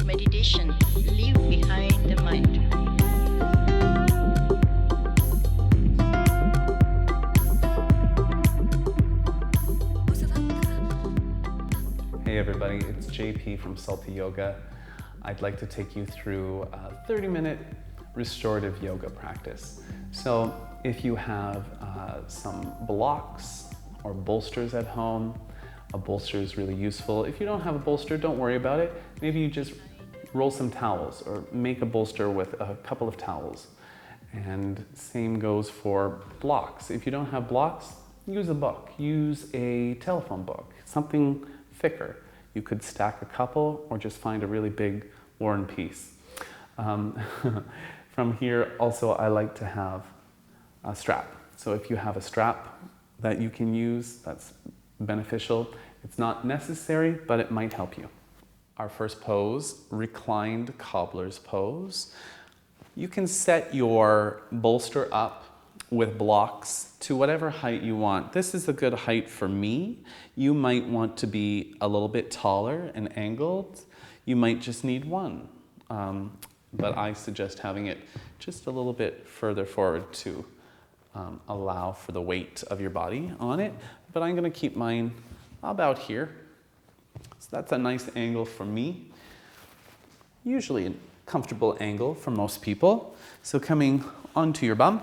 meditation, leave behind the mind. Hey everybody, it's JP from Salty Yoga. I'd like to take you through a 30-minute restorative yoga practice. So if you have some blocks or bolsters at home, a bolster is really useful. If you don't have a bolster, don't worry about it. Maybe you just roll some towels or make a bolster with a couple of towels. And same goes for blocks. If you don't have blocks, use a book. Use a telephone book, something thicker. You could stack a couple or just find a really big War and Peace. From here, also, I like to have a strap. So if you have a strap that you can use, that's beneficial. It's not necessary, but it might help you. Our first pose, reclined cobbler's pose. You can set your bolster up with blocks to whatever height you want. This is a good height for me. You might want to be a little bit taller and angled. You might just need one. But I suggest having it just a little bit further forward to allow for the weight of your body on it. But I'm gonna keep mine about here. So that's a nice angle for me. Usually a comfortable angle for most people. So coming onto your bum,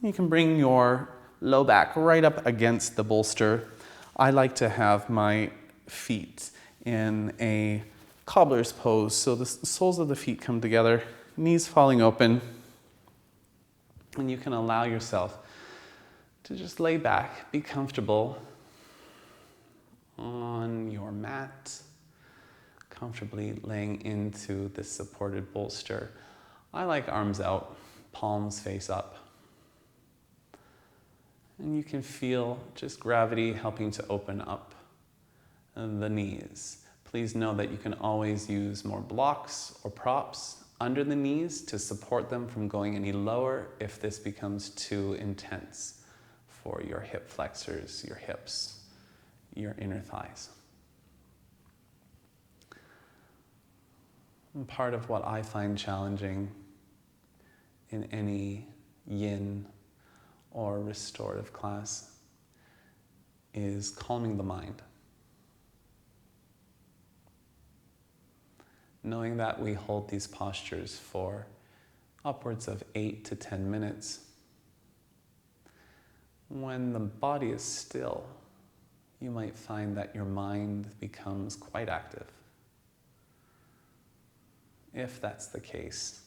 you can bring your low back right up against the bolster. I like to have my feet in a cobbler's pose, so the soles of the feet come together, knees falling open, and you can allow yourself to just lay back, be comfortable on your mat, comfortably laying into the supported bolster. I like arms out, palms face up. And you can feel just gravity helping to open up the knees. Please know that you can always use more blocks or props under the knees to support them from going any lower if this becomes too intense for your hip flexors, your hips, your inner thighs. And part of what I find challenging in any yin or restorative class is calming the mind. Knowing that we hold these postures for upwards of 8 to 10 minutes, when the body is still, you might find that your mind becomes quite active. If that's the case,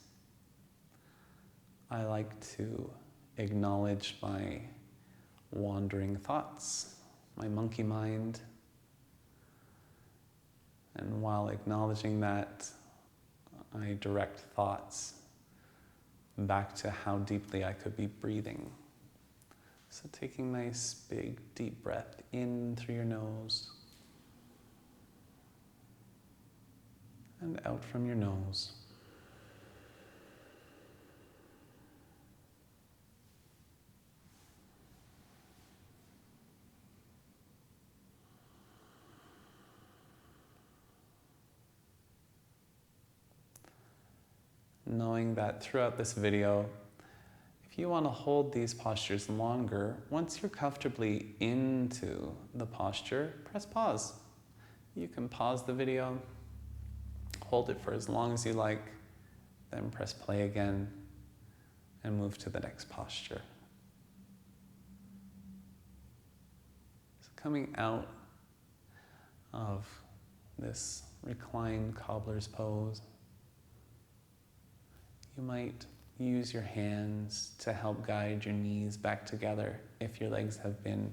I like to acknowledge my wandering thoughts, my monkey mind. And while acknowledging that, I direct thoughts back to how deeply I could be breathing. So taking nice, big, deep breath in through your nose and out from your nose. Knowing that throughout this video, if you want to hold these postures longer, once you're comfortably into the posture, press pause. You can pause the video, hold it for as long as you like, then press play again and move to the next posture. So coming out of this reclined cobbler's pose, you might use your hands to help guide your knees back together if your legs have been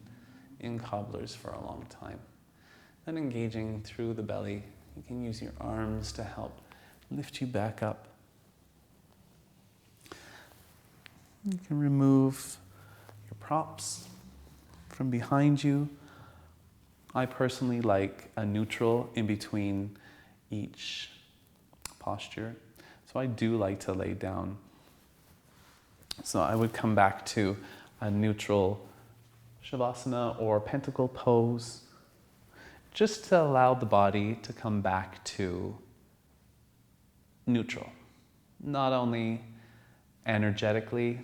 in cobblers for a long time. Then engaging through the belly, you can use your arms to help lift you back up. You can remove your props from behind you. I personally like a neutral in between each posture. So I do like to lay down. So I would come back to a neutral Shavasana or pentacle pose, just to allow the body to come back to neutral. Not only energetically,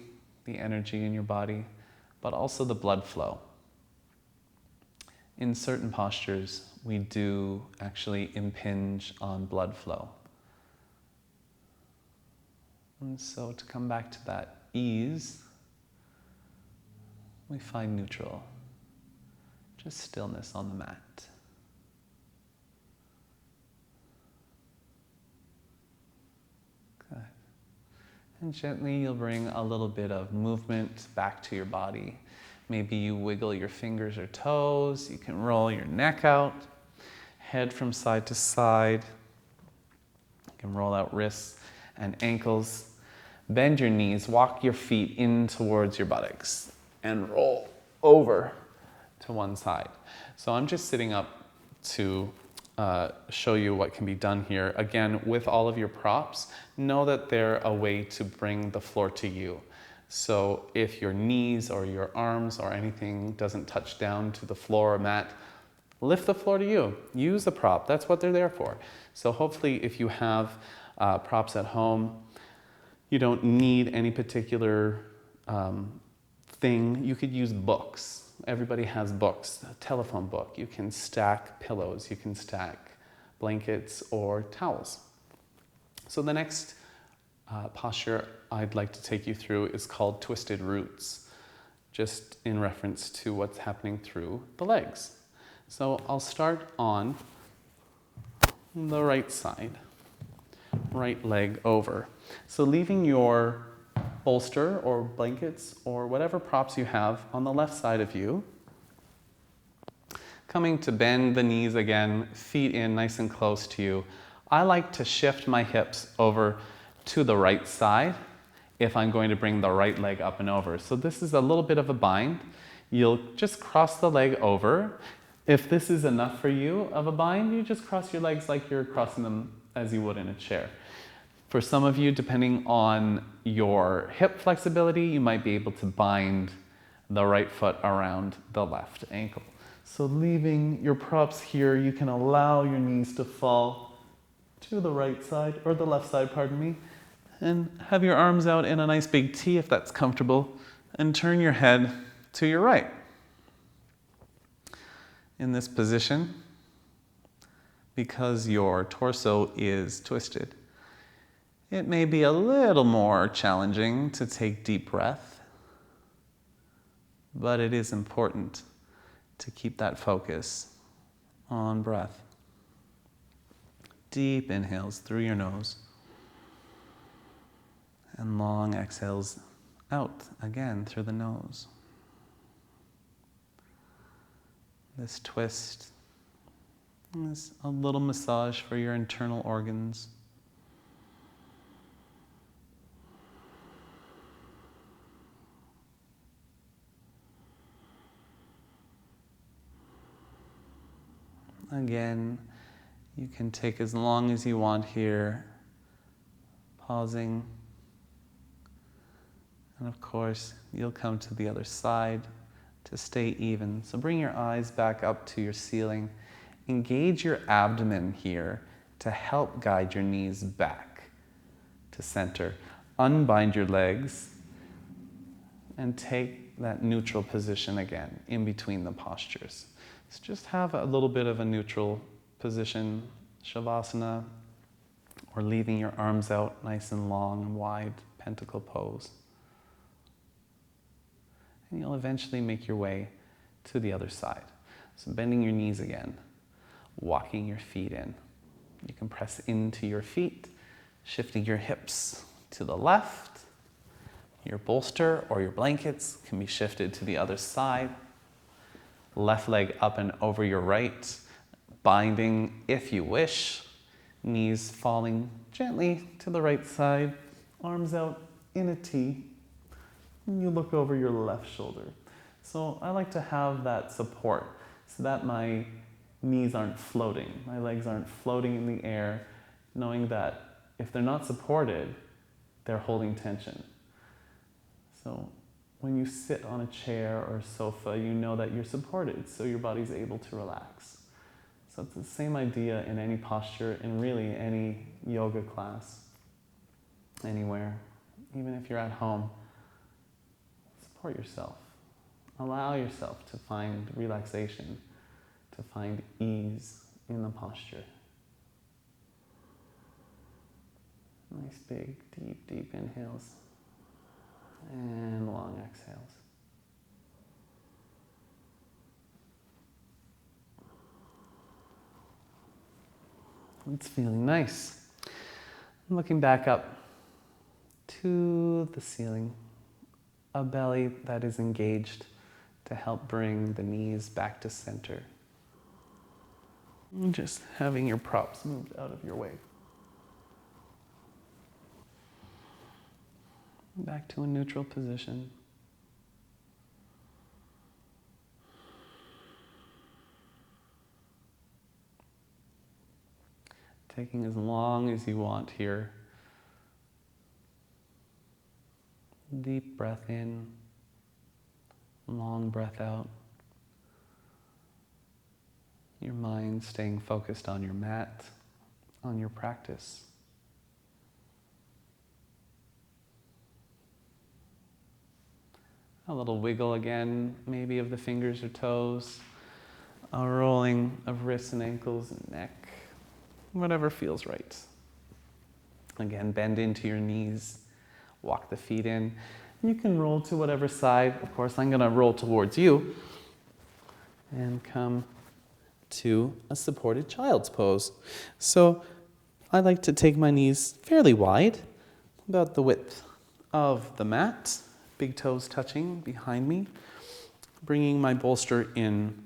the energy in your body, but also the blood flow. In certain postures, we do actually impinge on blood flow. And so to come back to that ease, we find neutral, just stillness on the mat. Good. And gently you'll bring a little bit of movement back to your body. Maybe you wiggle your fingers or toes. You can roll your neck out, head from side to side. You can roll out wrists and ankles. Bend your knees, walk your feet in towards your buttocks, and roll over to one side. So I'm just sitting up to show you what can be done here. Again, with all of your props, know that they're a way to bring the floor to you. So if your knees or your arms or anything doesn't touch down to the floor or mat, lift the floor to you. Use the prop. That's what they're there for. So hopefully if you have props at home, you don't need any particular thing. You could use books. Everybody has books, a telephone book. You can stack pillows. You can stack blankets or towels. So the next posture I'd like to take you through is called twisted roots, just in reference to what's happening through the legs. So I'll start on the right side, right leg over. So leaving your bolster or blankets or whatever props you have on the left side of you, coming to bend the knees again, feet in nice and close to you. I like to shift my hips over to the right side if I'm going to bring the right leg up and over. So this is a little bit of a bind. You'll just cross the leg over. If this is enough for you of a bind, you just cross your legs like you're crossing them as you would in a chair. For some of you, depending on your hip flexibility, you might be able to bind the right foot around the left ankle. So leaving your props here, you can allow your knees to fall to the right side, or the left side, pardon me, and have your arms out in a nice big T if that's comfortable, and turn your head to your right. In this position, because your torso is twisted, it may be a little more challenging to take deep breath, but it is important to keep that focus on breath. Deep inhales through your nose and long exhales out again through the nose. This twist is a little massage for your internal organs. Again, you can take as long as you want here, pausing. And of course, you'll come to the other side to stay even. So bring your eyes back up to your ceiling. Engage your abdomen here to help guide your knees back to center. Unbind your legs and take that neutral position again in between the postures. So just have a little bit of a neutral position, Shavasana, or leaving your arms out nice and long and wide, pentacle pose. And you'll eventually make your way to the other side. So bending your knees again, walking your feet in. You can press into your feet, shifting your hips to the left. Your bolster or your blankets can be shifted to the other side. Left leg up and over your right, binding if you wish. Knees falling gently to the right side, arms out in a T. And you look over your left shoulder. So I like to have that support so that my knees aren't floating. My legs aren't floating in the air, knowing that if they're not supported, they're holding tension. So when you sit on a chair or a sofa, you know that you're supported, so your body's able to relax. So it's the same idea in any posture, in really any yoga class. anywhere, even if you're at home, support yourself. Allow yourself to find relaxation, to find ease in the posture. Nice big, deep, deep inhales and long exhales. It's feeling nice. Looking back up to the ceiling, a belly that is engaged to help bring the knees back to center. And just having your props moved out of your way. Back to a neutral position. Taking as long as you want here. Deep breath in, long breath out. Your mind staying focused on your mat, on your practice. A little wiggle again, maybe of the fingers or toes. A rolling of wrists and ankles and neck. Whatever feels right. Again, bend into your knees. Walk the feet in. You can roll to whatever side. Of course, I'm going to roll towards you. And come to a supported child's pose. So I like to take my knees fairly wide, about the width of the mat. Big toes touching behind me. Bringing my bolster in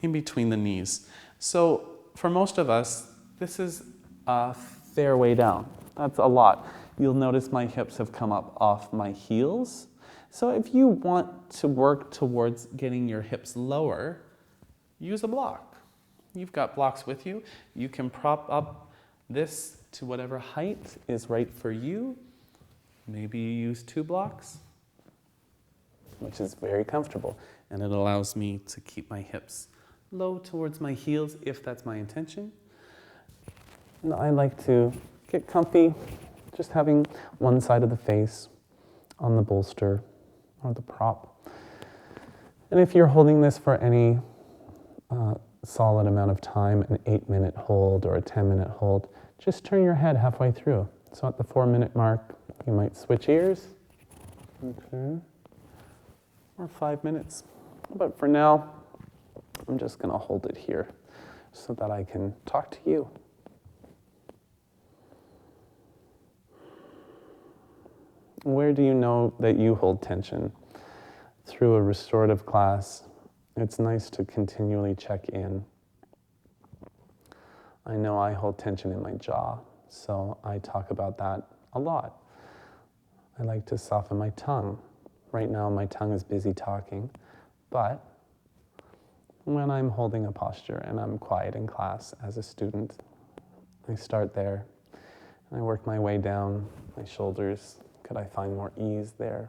between the knees. So for most of us, this is a fair way down. That's a lot. You'll notice my hips have come up off my heels. So if you want to work towards getting your hips lower, use a block. You've got blocks with you. You can prop up this to whatever height is right for you. Maybe you use 2 blocks, which is very comfortable. And it allows me to keep my hips low towards my heels if that's my intention. And I like to get comfy, just having one side of the face on the bolster or the prop. And if you're holding this for any solid amount of time, an 8-minute hold or a 10-minute hold, just turn your head halfway through. So at the 4-minute mark, you might switch ears. Okay. Or 5 minutes. But for now, I'm just going to hold it here so that I can talk to you. Where do you know that you hold tension? Through a restorative class, it's nice to continually check in. I know I hold tension in my jaw, so I talk about that a lot. I like to soften my tongue. Right now my tongue is busy talking, but when I'm holding a posture and I'm quiet in class as a student, I start there and I work my way down my shoulders. Could I find more ease there?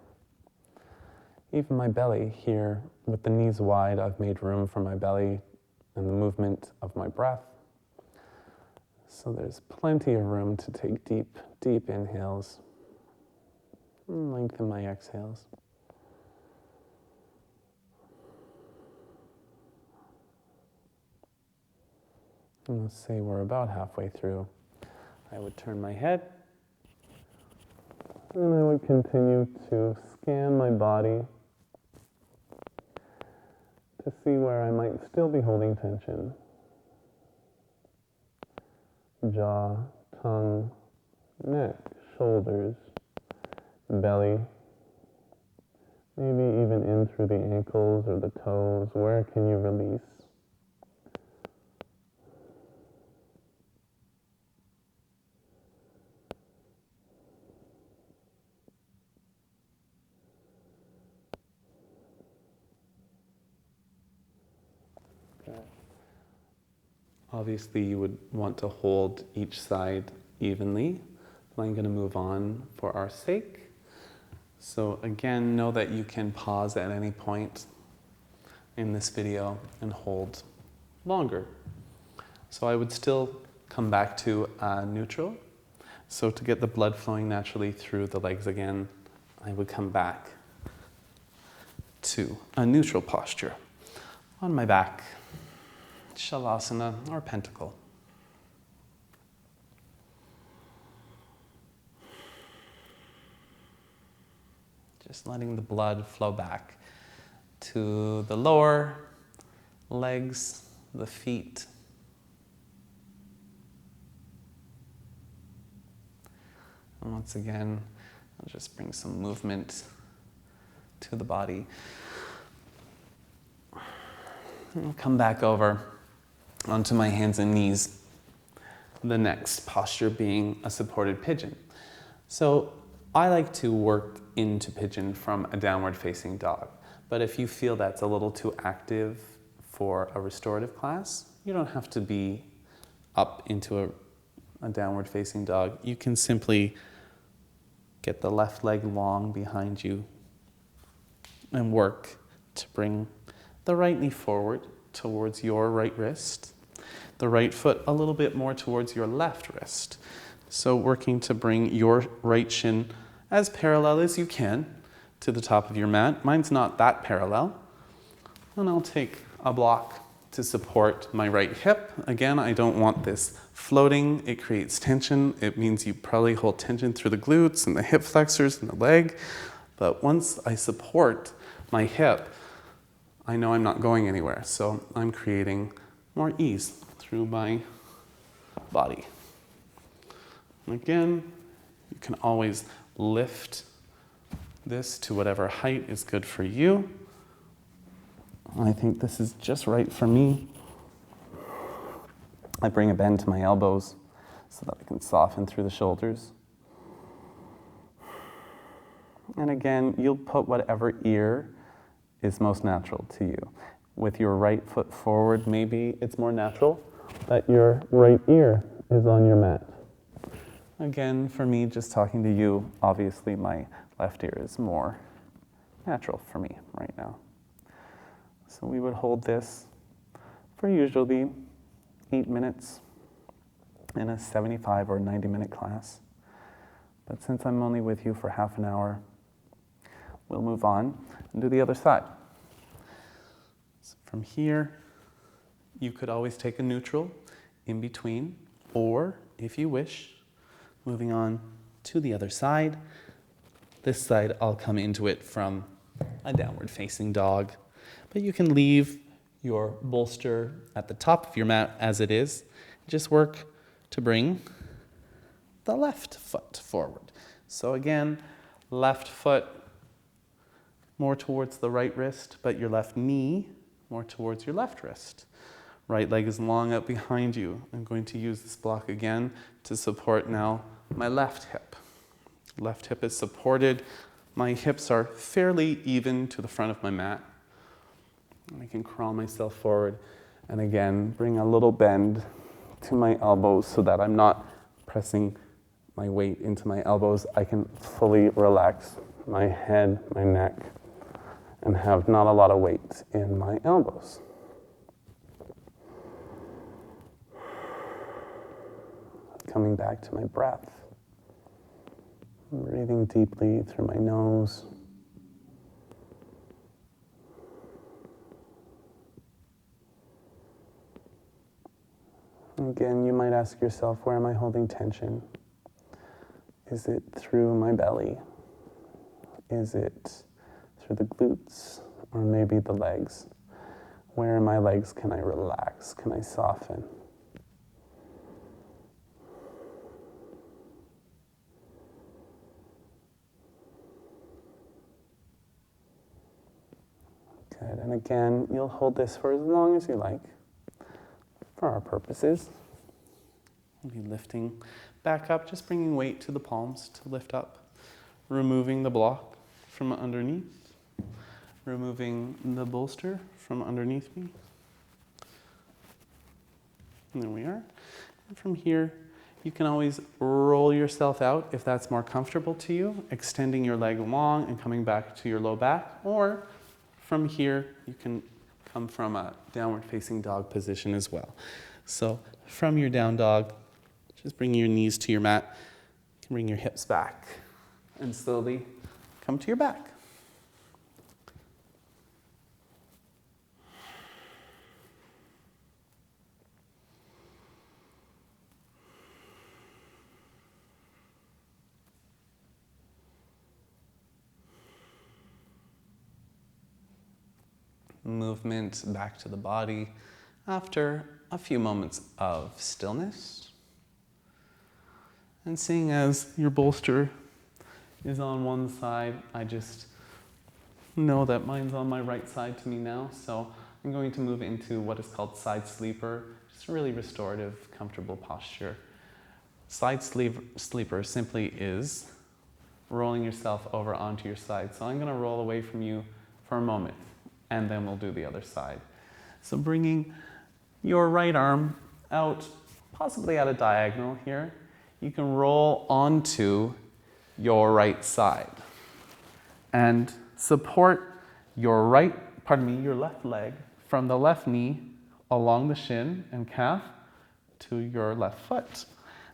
Even my belly here, with the knees wide, I've made room for my belly and the movement of my breath. So there's plenty of room to take deep, deep inhales and lengthen my exhales. And let's say we're about halfway through. I would turn my head and I would continue to scan my body to see where I might still be holding tension. Jaw, tongue, neck, shoulders, belly, maybe even in through the ankles or the toes. Where can you release? Obviously, you would want to hold each side evenly. I'm going to move on for our sake. So again, know that you can pause at any point in this video and hold longer. So I would still come back to neutral. So to get the blood flowing naturally through the legs again, I would come back to a neutral posture on my back, Shavasana or pentacle. Just letting the blood flow back to the lower legs, the feet. And once again, I'll just bring some movement to the body. And I'll come back over onto my hands and knees. The next posture being a supported pigeon. So I like to work into pigeon from a downward facing dog. But if you feel that's a little too active for a restorative class, you don't have to be up into a downward facing dog. You can simply get the left leg long behind you and work to bring the right knee forward towards your right wrist, the right foot a little bit more towards your left wrist. So working to bring your right shin as parallel as you can to the top of your mat. Mine's not that parallel. And I'll take a block to support my right hip. Again, I don't want this floating. It creates tension. It means you probably hold tension through the glutes and the hip flexors and the leg. But once I support my hip, I know I'm not going anywhere. So I'm creating more ease through my body. And again, you can always lift this to whatever height is good for you. I think this is just right for me. I bring a bend to my elbows so that I can soften through the shoulders. And again, you'll put whatever ear is most natural to you. With your right foot forward, maybe it's more natural that your right ear is on your mat. Again, for me, just talking to you, obviously my left ear is more natural for me right now. So we would hold this for usually 8 minutes in a 75 or 90-minute class. But since I'm only with you for half an hour, we'll move on and do the other side. So from here, you could always take a neutral in between, or if you wish, moving on to the other side. This side, I'll come into it from a downward facing dog. But you can leave your bolster at the top of your mat as it is. Just work to bring the left foot forward. So again, left foot more towards the right wrist, but your left knee more towards your left wrist. Right leg is long out behind you. I'm going to use this block again to support now my left hip. Left hip is supported. My hips are fairly even to the front of my mat. I can crawl myself forward and again bring a little bend to my elbows so that I'm not pressing my weight into my elbows. I can fully relax my head, my neck, and have not a lot of weight in my elbows. Coming back to my breath. Breathing deeply through my nose. Again, you might ask yourself, where am I holding tension? Is it through my belly? Is it through the glutes? Or maybe the legs? Where in my legs can I relax? Can I soften? Good, and again, you'll hold this for as long as you like. For our purposes, we'll be lifting back up, just bringing weight to the palms to lift up, removing the block from underneath, removing the bolster from underneath me. And there we are. And from here, you can always roll yourself out if that's more comfortable to you, extending your leg long and coming back to your low back, or from here, you can come from a downward facing dog position as well. So from your down dog, just bring your knees to your mat, bring your hips back and slowly come to your back. Movement back to the body after a few moments of stillness. And seeing as your bolster is on one side, I just know that mine's on my right side to me now, so I'm going to move into what is called side sleeper, just a really restorative, comfortable posture. Side sleeper simply is rolling yourself over onto your side. So I'm going to roll away from you for a moment, and then we'll do the other side. So bringing your right arm out, possibly at a diagonal here, you can roll onto your right side and support your your left leg from the left knee along the shin and calf to your left foot.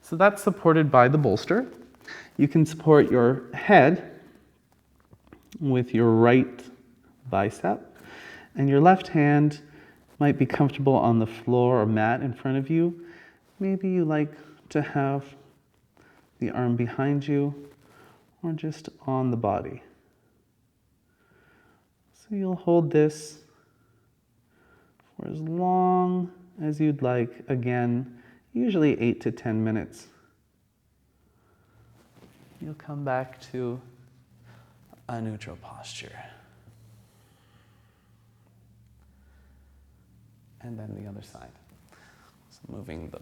So that's supported by the bolster. You can support your head with your right bicep, and your left hand might be comfortable on the floor or mat in front of you. Maybe you like to have the arm behind you or just on the body. So you'll hold this for as long as you'd like, again, usually 8 to 10 minutes. You'll come back to a neutral posture. And then the other side. So moving the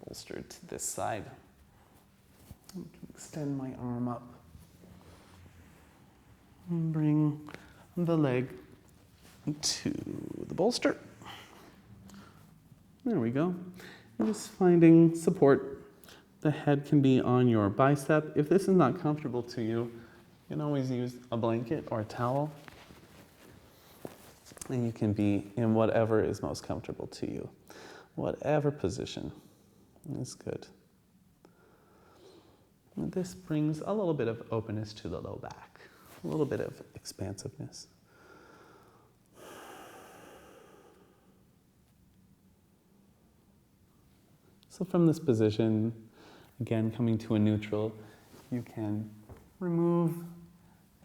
bolster to this side. I can extend my arm up. And bring the leg to the bolster. There we go. And just finding support. The head can be on your bicep. If this is not comfortable to you, you can always use a blanket or a towel. And you can be in whatever is most comfortable to you. Whatever position is good. And this brings a little bit of openness to the low back, a little bit of expansiveness. So from this position, again, coming to a neutral, you can remove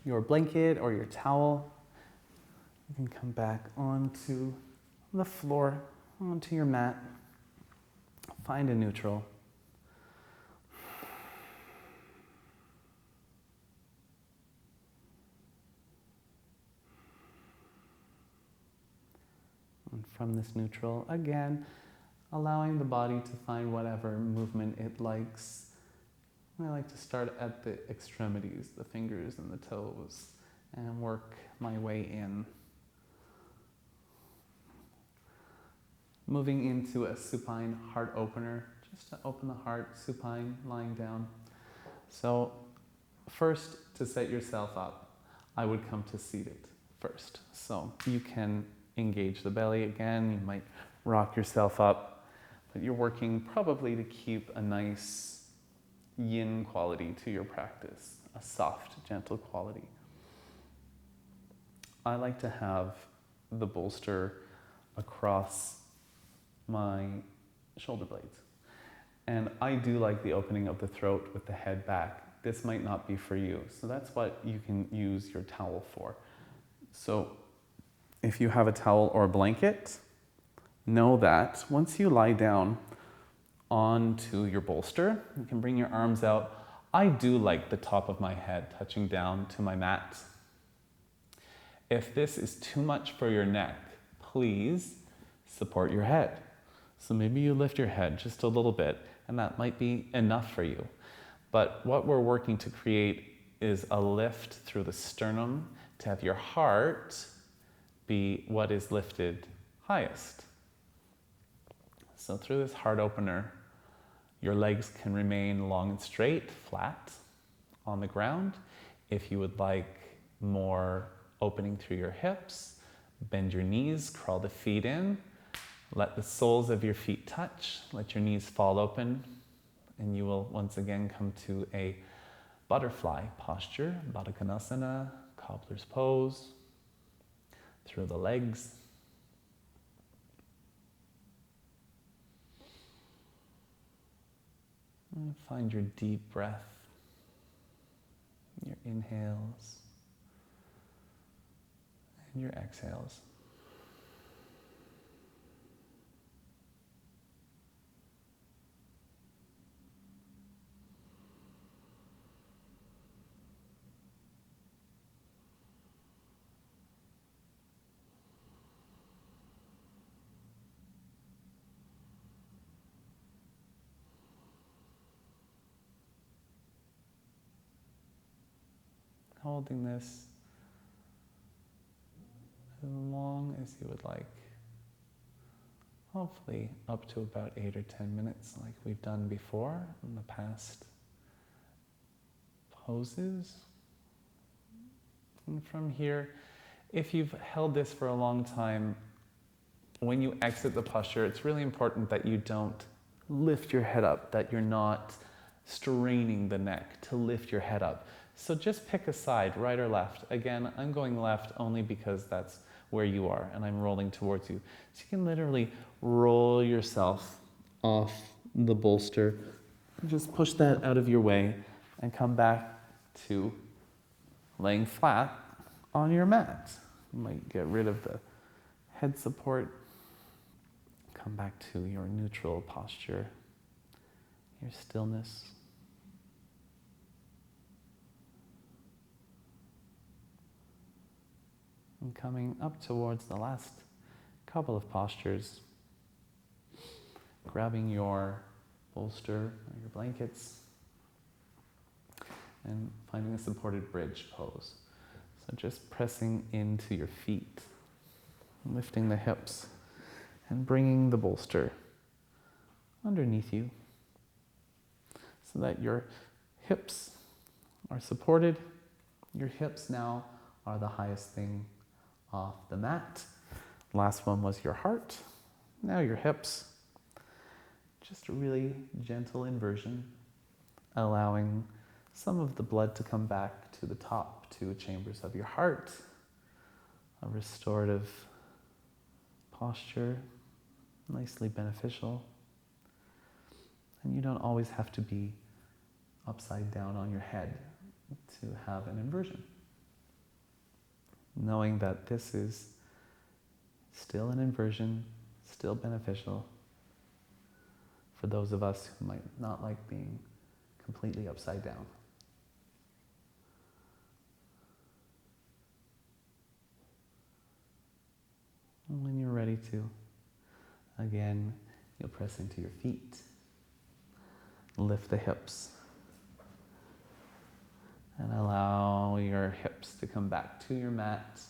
your blanket or your towel. You can come back onto the floor, onto your mat. Find a neutral. And from this neutral, again, allowing the body to find whatever movement it likes. I like to start at the extremities, the fingers and the toes, and work my way in. Moving into a supine heart opener, just to open the heart, supine, lying down. So first, to set yourself up, I would come to seated first. So you can engage the belly again, you might rock yourself up, but you're working probably to keep a nice yin quality to your practice, a soft, gentle quality. I like to have the bolster across my shoulder blades. And I do like the opening of the throat with the head back. This might not be for you, so that's what you can use your towel for. So if you have a towel or a blanket, know that once you lie down onto your bolster, you can bring your arms out. I do like the top of my head touching down to my mat. If this is too much for your neck, please support your head. So maybe you lift your head just a little bit, and that might be enough for you. But what we're working to create is a lift through the sternum to have your heart be what is lifted highest. So through this heart opener, your legs can remain long and straight, flat on the ground. If you would like more opening through your hips, bend your knees, crawl the feet in, let the soles of your feet touch, let your knees fall open And you will once again come to a butterfly posture, Baddha Konasana, cobbler's pose, through the legs. And find your deep breath, your inhales and your exhales. Holding this as long as you would like. Hopefully up to about 8 or 10 minutes like we've done before in the past poses. And from here, if you've held this for a long time, when you exit the posture, it's really important that you don't lift your head up, that you're not straining the neck to lift your head up. So just pick a side, right or left. Again, I'm going left only because that's where you are and I'm rolling towards you. So you can literally roll yourself off the bolster. Just push that out of your way and come back to laying flat on your mat. You might get rid of the head support. Come back to your neutral posture, your stillness. And coming up towards the last couple of postures, grabbing your bolster or your blankets and finding a supported bridge pose. So just pressing into your feet, lifting the hips and bringing the bolster underneath you so that your hips are supported. Your hips now are the highest thing off the mat. Last one was your heart. Now your hips. Just a really gentle inversion, allowing some of the blood to come back to the top two chambers of your heart. A restorative posture, nicely beneficial. And you don't always have to be upside down on your head to have an inversion. Knowing that this is still an inversion, still beneficial for those of us who might not like being completely upside down. And when you're ready to, again, you'll press into your feet, lift the hips, and allow your hips to come back to your mat.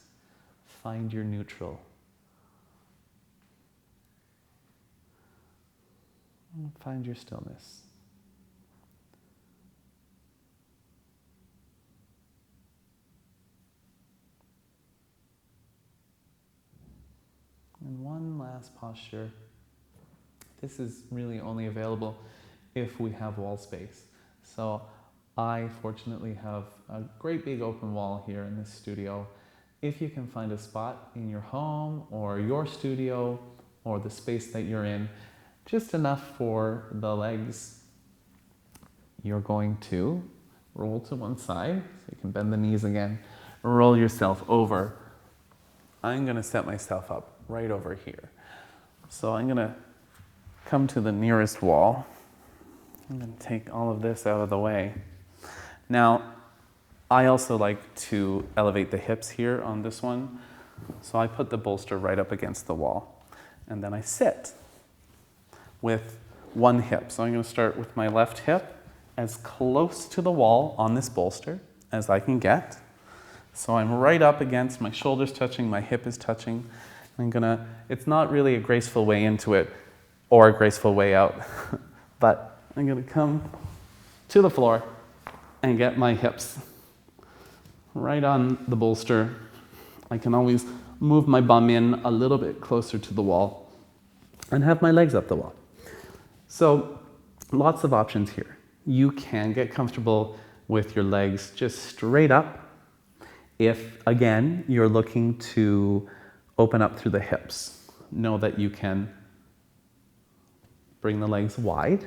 Find your neutral. And find your stillness. And one last posture. This is really only available if we have wall space. So I fortunately have a great big open wall here in this studio. If you can find a spot in your home or your studio or the space that you're in, just enough for the legs, you're going to roll to one side, so you can bend the knees again, roll yourself over. I'm gonna set myself up right over here. So I'm gonna come to the nearest wall. I'm gonna take all of this out of the way. Now, I also like to elevate the hips here on this one. So I put the bolster right up against the wall. And then I sit with one hip. So I'm going to start with my left hip as close to the wall on this bolster as I can get. So I'm right up against, my shoulders touching, my hip is touching. It's not really a graceful way into it or a graceful way out, but I'm going to come to the floor and get my hips right on the bolster. I can always move my bum in a little bit closer to the wall and have my legs up the wall. So lots of options here. You can get comfortable with your legs just straight up if, again, you're looking to open up through the hips. Know that you can bring the legs wide.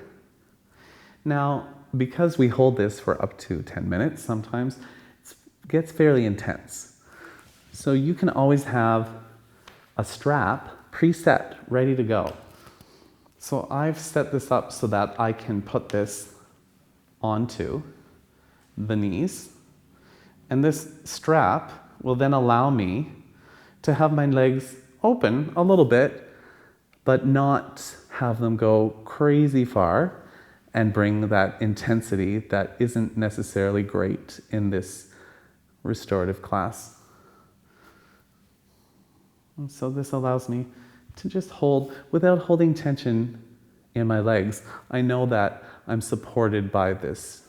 Now, because we hold this for up to 10 minutes, sometimes it gets fairly intense. So you can always have a strap preset, ready to go. So I've set this up so that I can put this onto the knees. And this strap will then allow me to have my legs open a little bit, but not have them go crazy far and bring that intensity that isn't necessarily great in this restorative class. And so this allows me to just hold without holding tension in my legs. I know that I'm supported by this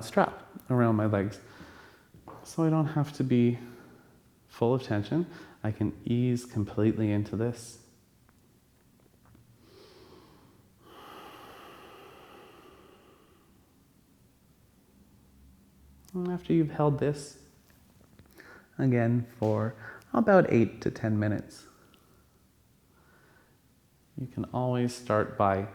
strap around my legs. So I don't have to be full of tension. I can ease completely into this. And after you've held this, again, for about 8 to 10 minutes, you can always start by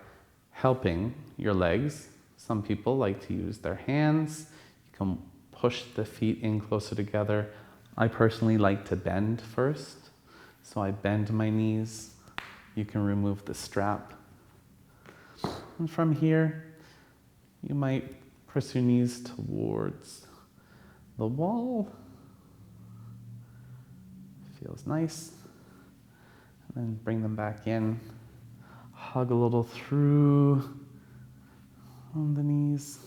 helping your legs. Some people like to use their hands. You can push the feet in closer together. I personally like to bend first. So I bend my knees. You can remove the strap. And from here, you might press your knees towards the wall. Feels nice. And then bring them back in. Hug a little through on the knees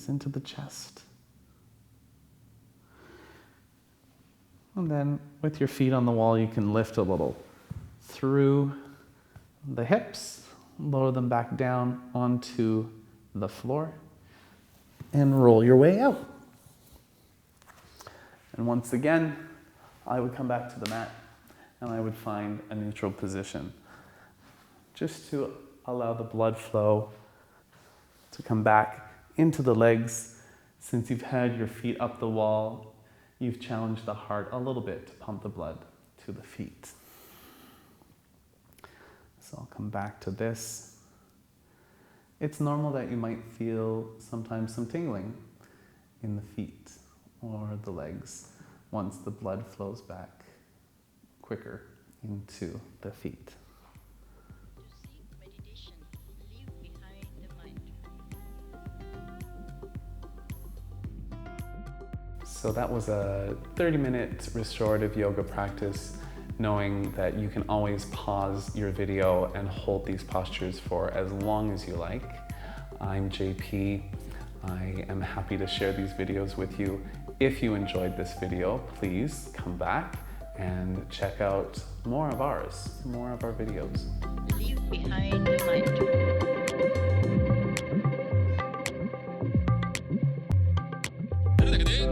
into the chest. And then with your feet on the wall, you can lift a little through the hips, lower them back down onto the floor, and roll your way out. And once again, I would come back to the mat and I would find a neutral position, just to allow the blood flow to come back into the legs. Since you've had your feet up the wall, you've challenged the heart a little bit to pump the blood to the feet. So I'll come back to this. It's normal that you might feel sometimes some tingling in the feet or the legs once the blood flows back quicker into the feet. Meditation, leave behind the mind. So that was a 30-minute restorative yoga practice, knowing that you can always pause your video and hold these postures for as long as you like. I'm JP. I am happy to share these videos with you. If you enjoyed this video, please come back and check out more of our videos. Leave behind the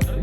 mind.